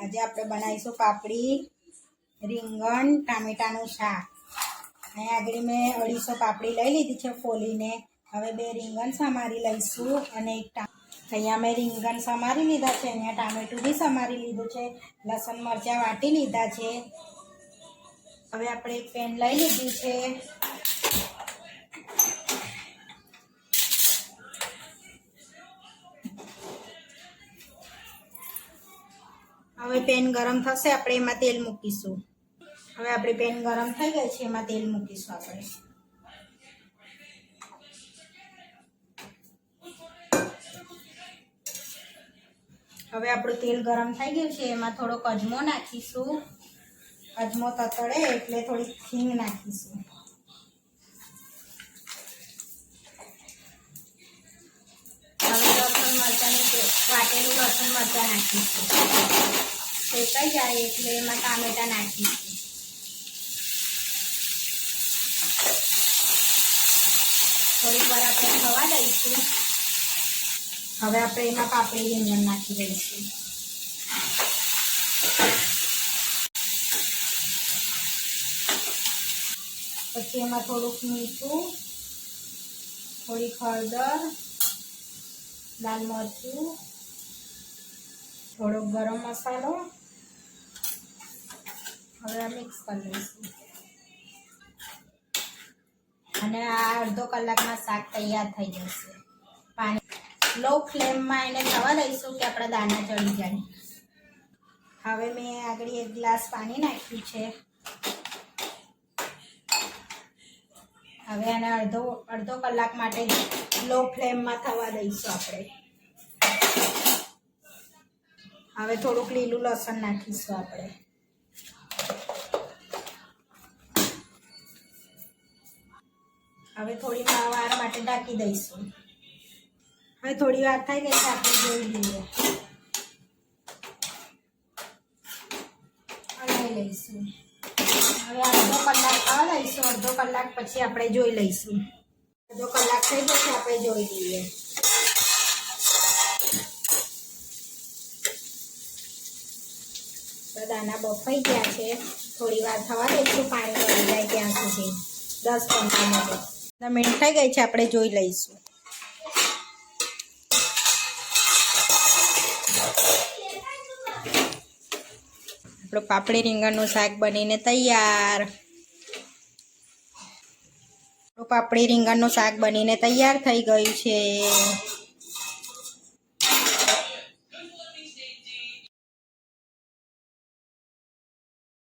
આજે આપણે બનાવીશું પાપડી રીંગણ ટામેટાનું શાક। અહીંયા આગળ મેં 250 પાપડી લઈ લીધી છે ફોલીને। હવે 2 રીંગણ સમારી લઈશું અને એક અહીંયા મેં રીંગણ સમારી લીધા છે, અહીંયા ટામેટું બી સમારી લીધું છે, લસણ મરચાં વાટી લીધા છે। હવે આપણે એક પેન લઈ લીધી છે। હવે પેન ગરમ થશે, આપણે એમાં તેલ મૂકીશું। હવે આપણી પેન ગરમ થઈ ગઈ છે, એમાં તેલ મૂકીશું આપણે। હવે આપણું તેલ ગરમ થઈ ગયું છે, એમાં થોડોક અજમો નાખીશું। અજમો તતડે એટલે થોડી હિંગ નાખીશું। હવે લસણ મરચાંની વાટેલું લસણ મરચાં નાખીશું। શેકાઈ જાય એટલે એમાં ટામેટા નાખીશું। થોડીક વાર આપણે થવા દઈશું। હવે આપણે એમાં પાપડી રીંગણ નાખી દઈશું। પછી એમાં થોડુંક મીઠું, થોડીક હળદર, લાલ મરચું, થોડોક ગરમ મસાલો, હવે આ મિક્સ કરી લઈશું અને આ અડધો કલાકમાં શાક તૈયાર થઈ જશે। પાણી લો ફ્લેમમાં એને થવા દઈશું કે આપણા દાણા ચડી જાય। હવે મેં આગળ 1 ગ્લાસ પાણી નાખ્યું છે। હવે આને અડધો કલાક માટે લો ફ્લેમમાં થવા દઈશું આપણે। હવે થોડુંક લીલું લસણ નાખીશું આપણે। હવે થોડી વાર માટે ઢાંકી દઈશું। હવે થોડી વાર થઈ ગઈ છે, આપણે જોઈ લઈએ, હલાવી લઈશું। હવે અડધો કલાક થવા દઈશું, અડધો કલાક પછી આપણે જોઈ લઈશું। અડધો કલાક થઈ ગયો છે, આપણે જોઈ લઈએ। દાણા બફાઈ ગયા છે, થોડી વાર થવા દઈશું, પાણી મળી જાય ત્યાં સુધી 10-15 મિનિટ થઈ ગઈ છે, આપણે જોઈ લઈશું। આપણું પાપડી રીંગણનું શાક બનીને તૈયાર। પાપડી રીંગણનું શાક બનીને તૈયાર થઈ ગયું છે।